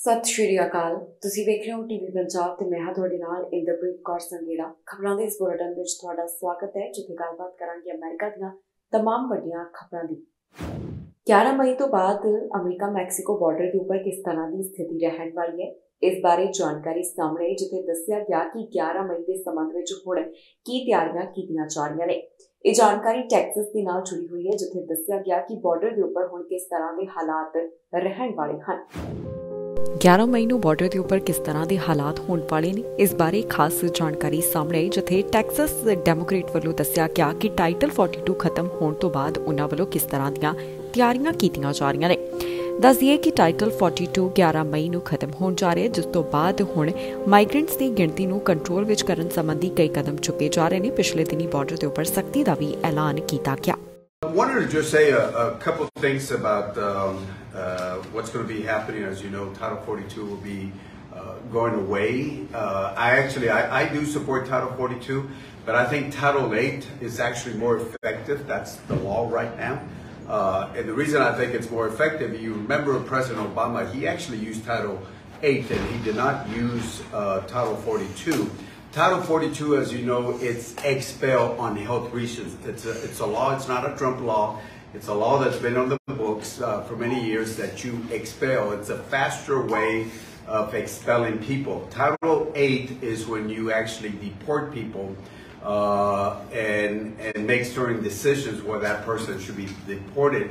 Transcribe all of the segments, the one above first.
ਸਤਿ ਸ਼੍ਰੀ ਅਕਾਲ। ਤੁਸੀਂ ਵੇਖ ਰਹੇ ਹੋ ਟੀਵੀ ਪੰਜਾਬ ਤੇ ਮੈਂ ਹਾਂ ਤੁਹਾਡੇ ਨਾਲ ਇੰਦਰਪ੍ਰੀਤ ਕੌਰ ਸੰਗੇੜਾ। ਖਬਰਾਂ ਦੇ ਇਸ ਬੁਲੇਟਿਨ ਵਿੱਚ ਤੁਹਾਡਾ ਸਵਾਗਤ ਹੈ, ਜਿੱਥੇ ਗੱਲਬਾਤ ਕਰਾਂਗੇ ਅਮਰੀਕਾ ਦੀਆਂ तमाम ਵੱਡੀਆਂ ਖਬਰਾਂ ਦੀ। 11 ਮਈ ਤੋਂ ਬਾਅਦ ਅਮਰੀਕਾ ਮੈਕਸੀਕੋ ਬਾਰਡਰ ਦੇ ਉੱਪਰ ਕਿਸ ਤਰ੍ਹਾਂ ਦੀ ਸਥਿਤੀ ਰਹਿਣ ਵਾਲੀ ਹੈ, ਇਸ ਬਾਰੇ ਜਾਣਕਾਰੀ ਸਾਹਮਣੇ ਆਈ, ਜਿੱਥੇ ਦੱਸਿਆ ਗਿਆ ਕਿ 11 ਮਈ ਦੇ ਸੰਬੰਧ ਵਿੱਚ ਹੁਣ ਕੀ ਤਿਆਰੀਆਂ ਕੀਤੀਆਂ ਜਾ ਰਹੀਆਂ ਨੇ। ਇਹ ਜਾਣਕਾਰੀ ਟੈਕਸਸ ਦੇ ਨਾਲ ਜੁੜੀ ਹੋਈ ਹੈ, ਜਿੱਥੇ ਦੱਸਿਆ ਗਿਆ ਕਿ ਬਾਰਡਰ ਦੇ ਉੱਪਰ ਹੁਣ ਕਿਸ ਤਰ੍ਹਾਂ ਦੇ ਹਾਲਾਤ ਰਹਿਣ ਵਾਲੇ ਹਨ। 11 ਮਈ ਨੂੰ ਬਾਰਡਰ ਦੇ ਉੱਪਰ ਕਿਸ ਤਰ੍ਹਾਂ ਦੇ ਹਾਲਾਤ ਹੋਣ ਵਾਲੇ ਨੇ, ਇਸ ਬਾਰੇ ਖਾਸ ਜਾਣਕਾਰੀ ਸਾਹਮਣੇ ਆਈ, ਜਿੱਥੇ ਟੈਕਸਸ ਡੈਮੋਕ੍ਰੇਟ ਵੱਲੋਂ ਦੱਸਿਆ ਗਿਆ ਕਿ ਟਾਈਟਲ 42 ਖਤਮ ਹੋਣ ਤੋਂ ਬਾਅਦ ਉਹਨਾਂ ਵੱਲੋਂ ਕਿਸ ਤਰ੍ਹਾਂ ਦੀਆਂ ਤਿਆਰੀਆਂ ਕੀਤੀਆਂ ਜਾ ਰਹੀਆਂ ਨੇ। ਦੱਸ ਦਈਏ ਕਿ ਟਾਈਟਲ 42 11 ਮਈ ਨੂੰ ਖਤਮ ਹੋਣ ਜਾ ਰਿਹਾ ਹੈ, ਜਿਸ ਤੋਂ ਬਾਅਦ ਹੁਣ ਮਾਈਗ੍ਰੈਂਟਸ ਦੀ ਗਿਣਤੀ ਨੂੰ ਕੰਟਰੋਲ ਵਿੱਚ ਕਰਨ ਸੰਬੰਧੀ ਕਈ ਕਦਮ ਚੁੱਕੇ ਜਾ ਰਹੇ ਨੇ। ਪਿਛਲੇ ਦਿਨੀ ਬਾਰਡਰ ਦੇ ਉੱਪਰ ਸਖਤੀ ਦਾ ਵੀ ਐਲਾਨ ਕੀਤਾ ਗਿਆ। I wanted to just say a couple of things about what's going to be happening. As you know, Title 42 will be going away. I do support Title 42, but I think Title 8 is actually more effective. That's the law right now. And the reason I think it's more effective, you remember President Obama, he actually used Title 8 and he did not use Title 42. Title 42, as you know, it's expel on health reasons. It's a law. It's not a Trump law. It's a law that's been on the books for many years that you expel. It's a faster way of expelling people. Title 8 is when you actually deport people and make certain decisions where that person should be deported.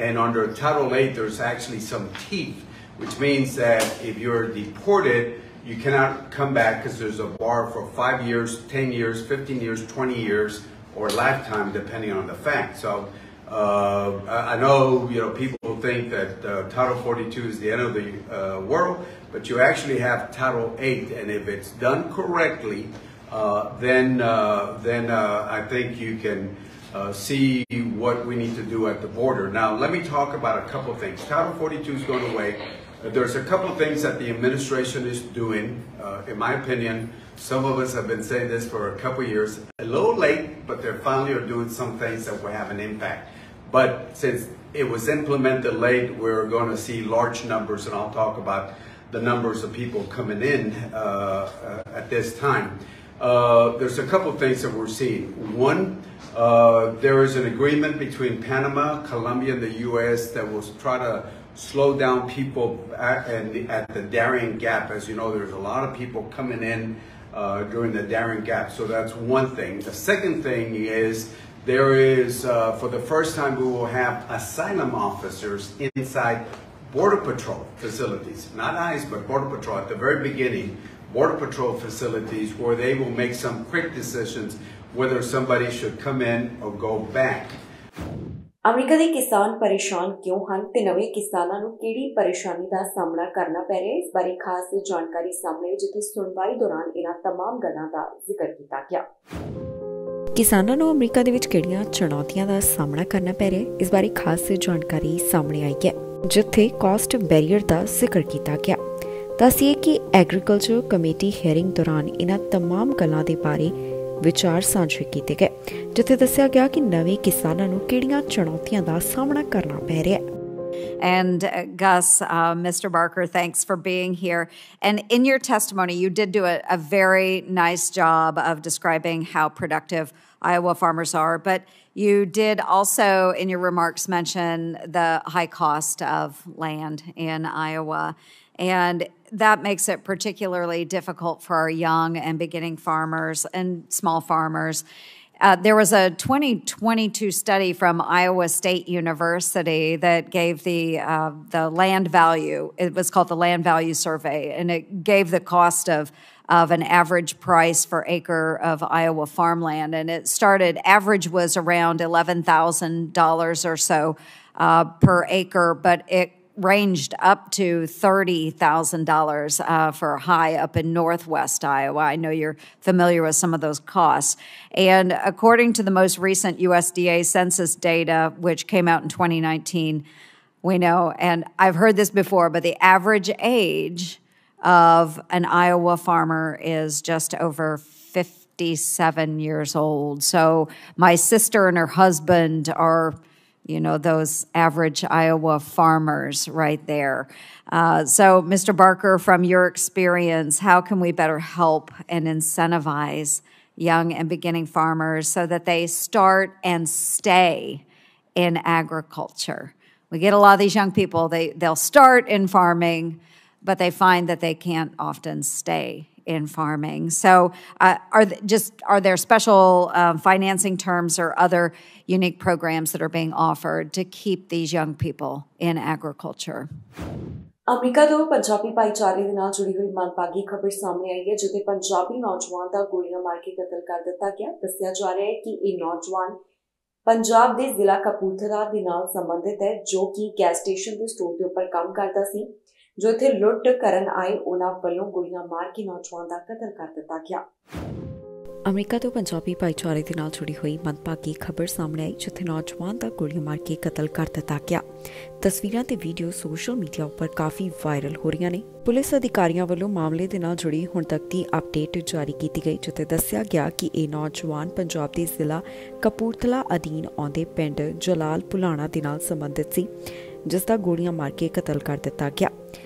And under Title 8, there's actually some teeth, which means that if you're deported, you cannot come back because there's a bar for 5 years, 10 years, 15 years, 20 years, or lifetime, depending on the fact. So I know people think that Title 42 is the end of the world, but you actually have Title 8, and if it's done correctly, then I think you can see what we need to do at the border. Now, let me talk about a couple of things. Title 42 is going away. There's a couple of things that the administration is doing. In my opinion, some of us have been saying this for a couple of years. A little late, but they finally are doing some things that will have an impact. But since it was implemented late, we're going to see large numbers, and I'll talk about the numbers of people coming in at this time. There's a couple of things that we're seeing. One, there is an agreement between Panama, Colombia, and the U.S. that will try to slow down people at the Darien Gap. As you know, there's a lot of people coming in during the Darien Gap. So that's one thing. The second thing is there is, for the first time, we will have asylum officers inside Border Patrol facilities. Not ICE, but Border Patrol at the very beginning. Border Patrol facilities where they will make some quick decisions whether somebody should come in or go back. America ਦੇ ਕਿਸਾਨ ਪਰੇਸ਼ਾਨ ਕਿਉਂ ਹਨ ਤੇ ਨਵੇਂ ਕਿਸਾਨਾਂ ਨੂੰ ਕਿਹੜੀ ਪਰੇਸ਼ਾਨੀ ਦਾ ਸਾਹਮਣਾ ਕਰਨਾ ਪੈ ਰਿਹਾ ਹੈ, ਇਸ ਬਾਰੇ ਖਾਸ ਜਾਣਕਾਰੀ ਸਾਹਮਣੇ, ਜਿੱਥੇ ਸੁਣਵਾਈ ਦੌਰਾਨ ਇਹਨਾਂ तमाम ਗੱਲਾਂ ਦਾ ਜ਼ਿਕਰ ਕੀਤਾ ਗਿਆ। ਕਿਸਾਨਾਂ ਨੂੰ ਅਮਰੀਕਾ ਦੇ ਵਿੱਚ ਕਿਹੜੀਆਂ ਚੁਣੌਤੀਆਂ ਦਾ ਸਾਹਮਣਾ ਕਰਨਾ ਪੈ ਰਿਹਾ ਹੈ, ਇਸ ਬਾਰੇ ਖਾਸ ਜਾਣਕਾਰੀ ਸਾਹਮਣੇ ਆਈ ਹੈ, ਜਿੱਥੇ ਕਾਸਟ ਬੈਰੀਅਰ ਦਾ ਜ਼ਿਕਰ ਕੀਤਾ ਗਿਆ। ਦੱਸੀਏ ਕਿ ਐਗਰੀਕਲਚਰ ਕਮੇਟੀ ਹੀਅਰਿੰਗ ਦੌਰਾਨ ਇਹਨਾਂ तमाम ਗੱਲਾਂ ਦੇ ਬਾਰੇ ਵਿਚਾਰ ਸਾਂਝੇ ਕੀਤੇ ਗਏ, ਜਿੱਥੇ ਦੱਸਿਆ ਗਿਆ ਕਿ ਨਵੇਂ ਕਿਸਾਨਾਂ ਨੂੰ ਕਿਹੜੀਆਂ ਚੁਣੌਤੀਆਂ ਦਾ ਸਾਹਮਣਾ ਕਰਨਾ ਪੈ ਰਿਹਾ ਹੈ। And Gus, Mr. Barker, thanks for being here. And in your testimony, you did do a very nice job of describing how productive Iowa farmers are. But you did also, in your remarks, mention the high cost of land in Iowa. And that makes it particularly difficult for our young and beginning farmers and small farmers. There was a 2022 study from Iowa State University that gave the land value. It was called the Land Value Survey, and it gave the cost of an average price for acre of Iowa farmland. And it started, average was around $11,000 or so per acre, but it ranged up to $30,000 for high up in northwest Iowa. I know you're familiar with some of those costs. And according to the most recent USDA census data, which came out in 2019, we know, and I've heard this before, but the average age of an Iowa farmer is just over 57 years old. So my sister and her husband are you know, those average Iowa farmers right there. So, Mr. Barker, from your experience, how can we better help and incentivize young and beginning farmers so that they start and stay in agriculture? We get a lot of these young people, they'll start in farming, but they find that they can't often stay in farming. So are there special financing terms or other unique programs that are being offered to keep these young people in agriculture? America ਤੋਂ ਪੰਜਾਬੀ ਭਾਈਚਾਰੇ ਦੇ ਨਾਲ ਜੁੜੀ ਹੋਈ ਮੰਦਭਾਗੀ ਖਬਰ ਸਾਹਮਣੇ ਆਈ ਹੈ, ਜਿੱਥੇ ਪੰਜਾਬੀ ਨੌਜਵਾਨ ਦਾ ਗੋਲੀਆਂ ਮਾਰ ਕੇ ਕਤਲ ਕਰ ਦਿੱਤਾ ਗਿਆ। ਦੱਸਿਆ ਜਾ ਰਿਹਾ ਹੈ ਕਿ ਇਹ ਨੌਜਵਾਨ ਪੰਜਾਬ ਦੇ ਜ਼ਿਲ੍ਹਾ ਕਪੂਰਥਲਾ ਦੇ ਨਾਲ ਸੰਬੰਧਿਤ ਹੈ, ਜੋ ਕਿ ਗੈਸ ਸਟੇਸ਼ਨ ਦੇ ਸਟੋਰ ਦੇ ਉੱਪਰ ਕੰਮ ਕਰਦਾ ਸੀ, ਜੋ ਇੱਥੇ ਲੁੱਟ ਕਰਨ ਆਏ ਉਹਨਾਂ ਵੱਲੋਂ ਗੋਲੀਆਂ ਮਾਰ ਕੇ ਨੌਜਵਾਨ ਦਾ ਕਤਲ ਕਰ ਦਿੱਤਾ ਗਿਆ। ਅਮਰੀਕਾ ਤੋਂ ਪੰਜਾਬੀ ਭਾਈਚਾਰੇ ਦੇ ਨਾਲ ਜੁੜੀ ਹੋਈ ਮੰਦਭਾਗੀ ਖਬਰ ਸਾਹਮਣੇ ਆਈ, ਜਿੱਥੇ ਨੌਜਵਾਨ ਦਾ ਗੋਲੀਆਂ ਮਾਰ ਕੇ ਕਤਲ ਕਰ ਦਿੱਤਾ ਗਿਆ। ਤਸਵੀਰਾਂ ਤੇ ਵੀਡੀਓ ਸੋਸ਼ਲ ਮੀਡੀਆ ਉੱਪਰ ਕਾਫੀ ਵਾਇਰਲ ਹੋ ਰਹੀਆਂ ਨੇ। ਪੁਲਿਸ ਅਧਿਕਾਰੀਆਂ ਵੱਲੋਂ ਮਾਮਲੇ ਦੇ ਨਾਲ ਜੁੜੀ ਹੁਣ ਤੱਕ ਦੀ ਅਪਡੇਟ ਜਾਰੀ ਕੀਤੀ ਗਈ, ਜਿੱਥੇ ਦੱਸਿਆ ਗਿਆ ਕਿ ਇਹ ਨੌਜਵਾਨ ਪੰਜਾਬ ਦੇ ਜ਼ਿਲ੍ਹਾ ਕਪੂਰਥਲਾ ਅਧੀਨ ਆਉਂਦੇ ਪਿੰਡ ਜਲਾਲ ਪੁਲਾਣਾ ਦੇ ਨਾਲ ਸੰਬੰਧਿਤ ਸੀ, ਜਿਸ ਦਾ ਗੋਲੀਆਂ ਮਾਰ ਕੇ ਕਤਲ ਕਰ ਦਿੱਤਾ ਗਿਆ।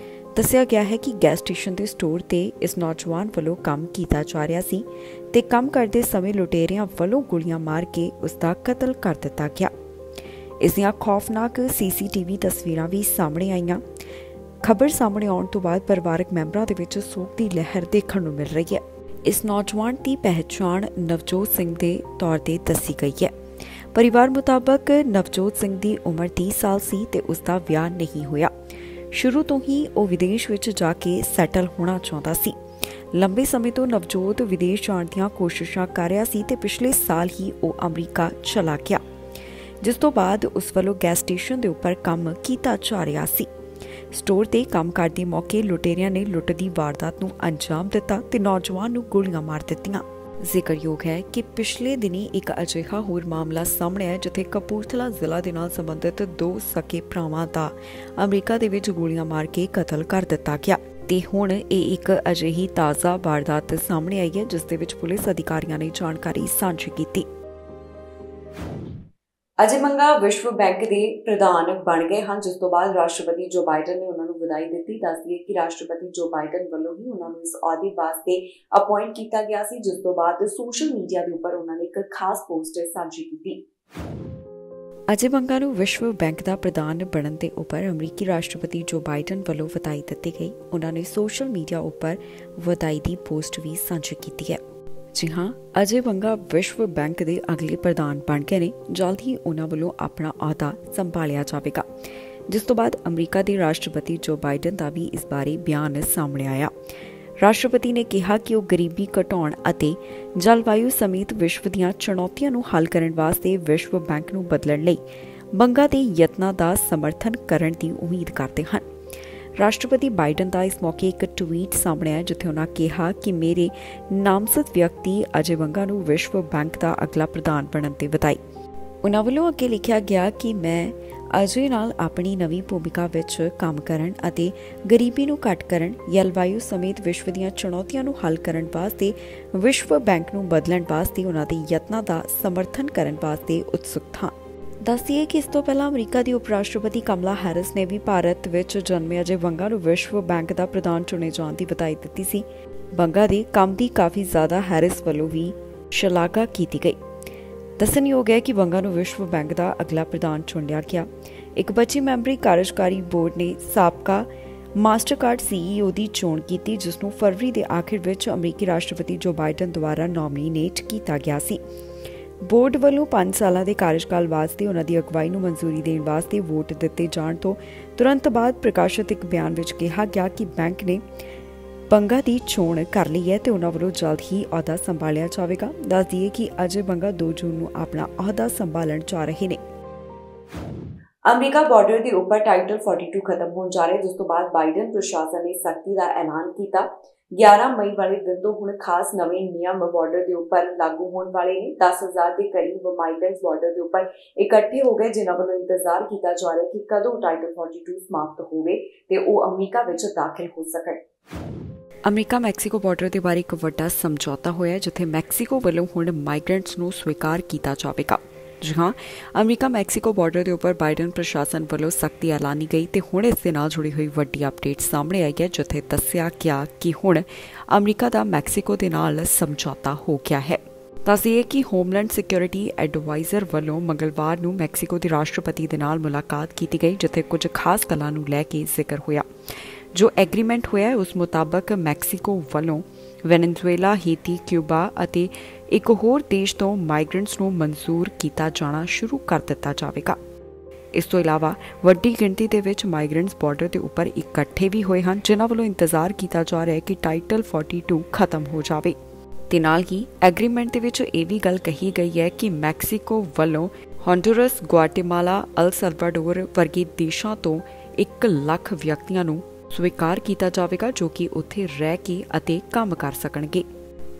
ਦੱਸਿਆ ਗਿਆ ਹੈ ਕਿ ਗੈਸ ਸਟੇਸ਼ਨ ਦੇ ਸਟੋਰ ਤੇ ਇਸ ਨੌਜਵਾਨ ਵੱਲੋਂ ਕੰਮ ਕੀਤਾ ਜਾ ਰਿਹਾ ਸੀ ਤੇ ਕੰਮ ਕਰਦੇ ਸਮੇਂ ਲੁਟੇਰਿਆਂ ਵੱਲੋਂ ਗੋਲੀਆਂ ਮਾਰ ਕੇ ਉਸ ਦਾ ਕਤਲ ਕਰ ਦਿੱਤਾ ਗਿਆ। ਇਸ ਦੀਆਂ ਖੌਫਨਾਕ CCTV ਤਸਵੀਰਾਂ ਵੀ ਸਾਹਮਣੇ ਆਈਆਂ। ਖਬਰ ਸਾਹਮਣੇ ਆਉਣ ਤੋਂ ਬਾਅਦ ਪਰਿਵਾਰਕ ਮੈਂਬਰਾਂ ਦੇ ਵਿੱਚ ਸੋਗ ਦੀ ਲਹਿਰ ਦੇਖਣ ਨੂੰ ਮਿਲ ਰਹੀ ਹੈ। ਇਸ ਨੌਜਵਾਨ ਦੀ ਪਹਿਚਾਣ ਨਵਜੋਤ ਸਿੰਘ ਦੇ ਤੌਰ ਤੇ ਦੱਸੀ ਗਈ ਹੈ। ਪਰਿਵਾਰ ਮੁਤਾਬਕ ਨਵਜੋਤ ਸਿੰਘ ਦੀ ਉਮਰ 30 ਸਾਲ ਸੀ ਤੇ ਉਸ ਦਾ ਵਿਆਹ ਨਹੀਂ ਹੋਇਆ। ਸ਼ੁਰੂ ਤੋਂ ਹੀ ਉਹ ਵਿਦੇਸ਼ ਵਿੱਚ ਜਾ ਕੇ ਸੈਟਲ ਹੋਣਾ ਚਾਹੁੰਦਾ ਸੀ। ਲੰਬੇ ਸਮੇਂ ਤੋਂ ਨਵਜੋਤ ਵਿਦੇਸ਼ ਜਾਣ ਦੀਆਂ ਕੋਸ਼ਿਸ਼ਾਂ ਕਰ ਰਿਹਾ ਸੀ ਤੇ ਪਿਛਲੇ ਸਾਲ ਹੀ ਉਹ ਅਮਰੀਕਾ ਚਲਾ ਗਿਆ, ਜਿਸ ਤੋਂ ਬਾਅਦ ਉਸ ਵੱਲੋਂ ਗੈਸ ਸਟੇਸ਼ਨ ਦੇ ਉੱਪਰ ਕੰਮ ਕੀਤਾ ਜਾ ਰਿਹਾ ਸੀ। ਸਟੋਰ ਤੇ ਕੰਮ ਕਰਦੇ ਮੌਕੇ ਲੁਟੇਰਿਆਂ ਨੇ ਲੁੱਟ ਦੀ ਵਾਰਦਾਤ ਨੂੰ ਅੰਜਾਮ ਦਿੱਤਾ ਤੇ ਨੌਜਵਾਨ ਨੂੰ ਗੋਲੀਆਂ ਮਾਰ ਦਿੱਤੀਆਂ। ਜ਼ਿਕਰਯੋਗ ਹੈ ਕਿ ਪਿਛਲੇ ਦਿਨੀ ਇੱਕ ਅਜਿਹਾ ਹੋਰ ਮਾਮਲਾ ਸਾਹਮਣੇ ਆਇਆ, ਜਿੱਥੇ ਕਪੂਰਥਲਾ ਜ਼ਿਲ੍ਹਾ ਦੇ ਨਾਲ ਸੰਬੰਧਿਤ 2 ਸਕੇ ਭਰਾਵਾਂ ਦਾ ਅਮਰੀਕਾ ਦੇ ਵਿੱਚ ਗੋਲੀਆਂ ਮਾਰ ਕੇ ਕਤਲ ਕਰ ਦਿੱਤਾ ਗਿਆ। ਤੇ ਹੁਣ ਇਹ ਇੱਕ ਅਜਿਹੀ ਤਾਜ਼ਾ ਵਾਰਦਾਤ ਸਾਹਮਣੇ ਆਈ ਹੈ, ਜਿਸ ਦੇ ਵਿੱਚ ਪੁਲਿਸ ਅਧਿਕਾਰੀਆਂ ਨੇ ਜਾਣਕਾਰੀ ਸਾਂਝੀ ਕੀਤੀ। ਅਜੇ ਮੰਗਾ ਵਿਸ਼ਵ ਬੈਂਕ ਦੇ ਪ੍ਰਧਾਨ ਬਣ ਗਏ ਹਨ, ਜਿਸ ਤੋਂ ਬਾਅਦ ਰਾਸ਼ਟਰਪਤੀ ਜੋ ਬਾਈਡਨ ਨੇ ਉਹਨਾਂ ਨੂੰ ਵਧਾਈ ਦਿੱਤੀ। ਦੱਸਦੀਏ ਕਿ ਰਾਸ਼ਟਰਪਤੀ ਜੋ ਬਾਈਡਨ ਵੱਲੋਂ ਹੀ ਉਹਨਾਂ ਨੂੰ ਇਸ ਅਹੁਦੇ ਵਾਸਤੇ ਅਪਾਇੰਟ ਕੀਤਾ ਗਿਆ ਸੀ, ਜਿਸ ਤੋਂ ਬਾਅਦ ਸੋਸ਼ਲ ਮੀਡੀਆ ਦੇ ਉੱਪਰ ਉਹਨਾਂ ਨੇ ਇੱਕ ਖਾਸ ਪੋਸਟ ਸਾਂਝੀ ਕੀਤੀ। ਅਜੇ ਮੰਗਾ ਨੂੰ ਵਿਸ਼ਵ ਬੈਂਕ ਦਾ ਪ੍ਰਧਾਨ ਬਣਨ ਦੇ ਉੱਪਰ ਅਮਰੀਕੀ ਰਾਸ਼ਟਰਪਤੀ ਜੋ ਬਾਈਡਨ ਵੱਲੋਂ ਵਧਾਈ ਦਿੱਤੀ ਗਈ। ਉਹਨਾਂ ਨੇ ਸੋਸ਼ਲ ਮੀਡੀਆ ਉੱਪਰ ਵਧਾਈ ਦੀ ਪੋਸਟ ਵੀ ਸਾਂਝੀ ਕੀਤੀ ਹੈ। ਜੀ ਹਾਂ, ਅਜੇ ਮੰਗਾ ਵਿਸ਼ਵ ਬੈਂਕ ਦੇ ਅਗਲੇ ਪ੍ਰਧਾਨ ਬਣ ਗਏ ਨੇ। ਜਲਦ ਹੀ ਉਹਨਾਂ ਵੱਲੋਂ ਆਪਣਾ ਅਹੁਦਾ ਸੰਭਾਲਿਆ ਜਾਵੇਗਾ, ਜਿਸ ਤੋਂ ਬਾਅਦ ਅਮਰੀਕਾ ਦੇ ਰਾਸ਼ਟਰਪਤੀ ਜੋ ਬਾਈਡਨ ਦਾ ਵੀ ਇਸ ਬਾਰੇ ਬਿਆਨ ਸਾਹਮਣੇ ਆਇਆ। ਰਾਸ਼ਟਰਪਤੀ ਨੇ ਕਿਹਾ ਕਿ ਉਹ ਗਰੀਬੀ ਘਟਾਉਣ ਅਤੇ ਜਲਵਾਯੂ ਸਮੇਤ ਵਿਸ਼ਵ ਦੀਆਂ ਚੁਣੌਤੀਆਂ ਨੂੰ ਹੱਲ ਕਰਨ ਵਾਸਤੇ ਵਿਸ਼ਵ ਬੈਂਕ ਨੂੰ ਬਦਲਣ ਲਈ ਮੰਗਾਂ ਦੇ ਯਤਨਾਂ ਦਾ ਸਮਰਥਨ ਕਰਨ ਦੀ ਉਮੀਦ ਕਰਦੇ ਹਨ। ਰਾਸ਼ਟਰਪਤੀ ਬਾਈਡਨ ਦਾ ਇਸ ਮੌਕੇ ਇੱਕ ਟਵੀਟ ਸਾਹਮਣੇ ਆਇਆ, ਜਿੱਥੇ ਉਹਨਾਂ ਕਿਹਾ ਕਿ ਮੇਰੇ ਨਾਮਜ਼ਦ ਵਿਅਕਤੀ ਅਜੇ ਮੰਗਾ ਨੂੰ ਵਿਸ਼ਵ ਬੈਂਕ ਦਾ ਅਗਲਾ ਪ੍ਰਧਾਨ ਬਣਨ ਤੇ ਵਧਾਈ। ਉਹਨਾਂ ਵੱਲੋਂ ਅੱਗੇ ਲਿਖਿਆ ਗਿਆ ਕਿ ਮੈਂ ਅਜੇ ਨਾਲ ਆਪਣੀ ਨਵੀਂ ਭੂਮਿਕਾ ਵਿੱਚ ਕੰਮ ਕਰਨ ਅਤੇ ਗਰੀਬੀ ਨੂੰ ਘੱਟ ਕਰਨ, ਜਲਵਾਯੂ ਸਮੇਤ ਵਿਸ਼ਵ ਦੀਆਂ ਚੁਣੌਤੀਆਂ ਨੂੰ ਹੱਲ ਕਰਨ ਵਾਸਤੇ ਵਿਸ਼ਵ ਬੈਂਕ ਨੂੰ ਬਦਲਣ ਵਾਸਤੇ ਉਹਨਾਂ ਦੇ ਯਤਨਾਂ ਦਾ ਸਮਰਥਨ ਕਰਨ ਵਾਸਤੇ ਉਤਸੁਕ ਹਾਂ। ਦੱਸੀਏ ਕਿ ਇਸ ਤੋਂ ਪਹਿਲਾਂ ਅਮਰੀਕਾ ਦੀ ਉਪ ਰਾਸ਼ਟਰਪਤੀ ਕਮਲਾ ਹੈਰਿਸ ਨੇ ਵੀ ਭਾਰਤ ਵਿੱਚ ਜਨਮੇ ਅਜੇ ਮੰਗਾ ਨੂੰ ਵਿਸ਼ਵ ਬੈਂਕ ਦਾ ਪ੍ਰਧਾਨ ਚੁਣੇ ਜਾਣ ਦੀ ਵਧਾਈ ਦਿੱਤੀ ਸੀ। ਮੰਗਾ ਦੇ ਕੰਮ ਦੀ ਕਾਫੀ ਜ਼ਿਆਦਾ ਹੈਰਿਸ ਵੱਲੋਂ ਵੀ ਸ਼ਲਾਘਾ ਕੀਤੀ ਗਈ। ਦੱਸਣਯੋਗ ਹੈ ਕਿ ਮੰਗਾ ਨੂੰ ਵਿਸ਼ਵ ਬੈਂਕ ਦਾ ਅਗਲਾ ਪ੍ਰਧਾਨ ਚੁਣਿਆ ਗਿਆ। ਇੱਕ 25 ਮੈਂਬਰੀ ਕਾਰਜਕਾਰੀ ਬੋਰਡ ਨੇ ਸਾਬਕਾ ਮਾਸਟਰਕਾਰਡ CEO ਦੀ ਚੋਣ ਕੀਤੀ, ਜਿਸ ਨੂੰ ਫਰਵਰੀ ਦੇ ਆਖਿਰ ਵਿੱਚ ਅਮਰੀਕੀ ਰਾਸ਼ਟਰਪਤੀ ਜੋ ਬਾਈਡਨ ਦੁਆਰਾ ਨੋਮੀਨੇਟ ਕੀਤਾ ਗਿਆ ਸੀ। ਬੋਰਡ ਵੱਲੋਂ 5 ਸਾਲਾਂ ਦੇ ਕਾਰਜਕਾਲ ਵਾਸਤੇ ਉਹਨਾਂ ਦੀ ਅਗਵਾਈ ਨੂੰ ਮਨਜ਼ੂਰੀ ਦੇਣ ਵਾਸਤੇ ਵੋਟ ਦਿੱਤੇ ਜਾਣ ਤੋਂ ਤੁਰੰਤ ਬਾਅਦ ਪ੍ਰਕਾਸ਼ਿਤ ਇੱਕ ਬਿਆਨ ਵਿੱਚ ਕਿਹਾ ਗਿਆ ਕਿ ਬੈਂਕ ਨੇ ਬੰਗਾ ਦੀ ਚੋਣ ਕਰ ਲਈ ਹੈ ਤੇ ਉਹਨਾਂ ਵੱਲੋਂ ਜਲਦ ਹੀ ਅਹੁਦਾ ਸੰਭਾਲਿਆ ਜਾਵੇਗਾ। ਦੱਸ ਦਈਏ ਕਿ ਅਜੇ ਬੰਗਾ 2 ਜੂਨ ਨੂੰ ਆਪਣਾ ਅਹੁਦਾ ਸੰਭਾਲਣ ਜਾ ਰਹੇ ਨੇ। ਅਮਰੀਕਾ ਬਾਰਡਰ ਦੇ ਉੱਪਰ ਟਾਈਟਲ 42 ਖਤਮ ਹੋਣ ਜਾ ਰਿਹਾ, ਜਿਸ ਤੋਂ ਬਾਅਦ ਬਾਈਡਨ ਪ੍ਰਸ਼ਾਸਨ ਨੇ ਸਖਤੀ ਦਾ ਐਲਾਨ ਕੀਤਾ। 11 ਮਈ ਵਾਲੇ ਦਿਨ ਤੋਂ ਹੁਣ ਖਾਸ ਨਵੇਂ ਨਿਯਮ ਬਾਰਡਰ ਦੇ ਉੱਪਰ ਲਾਗੂ ਹੋਣ ਵਾਲੇ ਨੇ। 10,000 ਦੇ ਕਰੀਬ ਮਾਈਗ੍ਰੈਂਟਸ ਬਾਰਡਰ ਦੇ ਉੱਪਰ ਇਕੱਠੇ ਹੋ ਗਏ, ਜਿਨ੍ਹਾਂ ਵੱਲੋਂ ਇੰਤਜ਼ਾਰ ਕੀਤਾ ਜਾ ਰਿਹਾ ਕਿ ਕਦੋਂ ਟਾਈਟਲ 42 ਸਮਾਪਤ ਹੋਵੇ ਤੇ ਉਹ ਅਮਰੀਕਾ ਵਿੱਚ ਦਾਖਲ ਹੋ ਸਕਣ। ਅਮਰੀਕਾ ਮੈਕਸੀਕੋ ਬਾਰਡਰ ਦੇ ਬਾਰੇ ਇੱਕ ਵੱਡਾ ਸਮਝੌਤਾ ਹੋਇਆ, ਜਿੱਥੇ ਮੈਕਸੀਕੋ ਵੱਲੋਂ ਹੁਣ ਮਾਈਗ੍ਰੈਂਟਸ ਨੂੰ ਸਵੀਕਾਰ ਕੀਤਾ ਜਾਵੇਗਾ। जी हाँ, अमरीका मैक्सीको बॉर्डर के उपर बाइडन प्रशासन वालों सख्ती ऐलानी गई तो हुण इस दे नाल जुड़ी हुई वड्डी अपडेट सामने आई है, जिथे दस्सिया गया कि हुण अमरीका का मैक्सीको दे नाल समझौता हो गया है। दस्सिए कि होमलैंड सिक्योरिटी एडवाइजर वालों मंगलवार नूं मैक्सीको के राष्ट्रपति दे नाल मुलाकात की गई, जिथे कुछ खास गल्लां नूं लै के जिक्र होया। जो एग्रीमेंट होया उस मुताबक मैक्सीको वालों वेनेजुएला, हेती, क्यूबा अते एक होर देश तो माइग्रेंट्स नूं मंजूर किया जाना शुरू कर दिता जाएगा। इस तो इलावा वड्डी गिणती दे विच माइग्रेंट्स बॉर्डर के उपर इकट्ठे भी होए हन, जिन्हां वालों इंतजार किया जा रहा है कि टाइटल 42 खत्म हो जाए। ते नाल ही एग्रीमेंट दे विच इह वी गल कही गई है कि मैक्सीको वालों होंडुरस, ग्वाटेमाला, अल सल्वाडोर वर्गे देशों तो 1 लाख व्यक्तियों नूं स्वीकार किया जाएगा, जो कि उत्थे रह के अते काम कर सकणगे।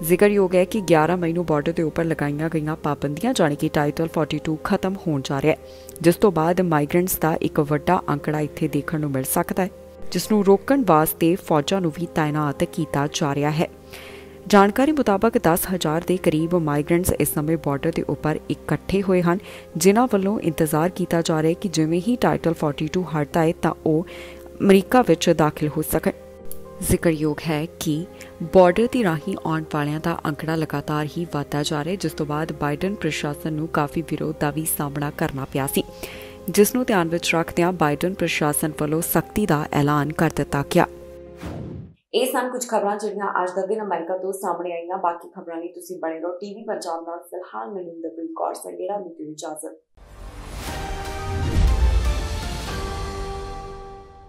जिक्रयोग है कि 11 मई नूं बॉर्डर के उपर लगाईयां गईयां पाबंदियां जाने कि टाइटल 42 खत्म होण जा रहा है, जिस तो बाद माइग्रेंट्स का एक वड्डा आंकड़ा इत्थे देखण नूं मिल सकता है, जिसनूं रोकण वास्ते फौजां नूं भी तैनात किया जा रहा है। जानकारी मुताबक 10,000 के करीब माइग्रेंट्स इस समय बॉर्डर के उपर इकट्ठे हुए हैं, जिन्हां वालों इंतजार किया जा रहा है कि जिवें ही टाइटल 42 हटता है तो वो अमरीका विच दाखिल हो सकन। जिक्रयोग है कि बॉर्डर की राही आने वालियां दा आंकड़ा लगातार ही वधदा जा रहा है, जिस तो बाद बाइडन प्रशासन नूं काफ़ी विरोध का भी सामना करना पिया सी, जिसनूं ध्यान विच रखदिआं बाइडन प्रशासन वालों सख्ती का ऐलान कर दिता गया। ਇਹ ਸਨ ਕੁਝ ਖਬਰਾਂ ਜਿਹੜੀਆਂ ਅੱਜ ਦਾ ਦਿਨ ਅਮਰੀਕਾ ਤੋਂ ਸਾਹਮਣੇ ਆਈਆਂ। ਬਾਕੀ ਖਬਰਾਂ ਲਈ ਤੁਸੀਂ ਬਣੇ ਰਹੋ ਟੀਵੀ ਪੰਜਾਬ ਨਾਲ। ਫਿਲਹਾਲ ਮੈਨੂੰ ਇੰਦਰਪ੍ਰੀਤ ਕੌਰ ਸੰਗੇੜਾ ਨੂੰ ਦਿਓ ਇਜਾਜ਼ਤ।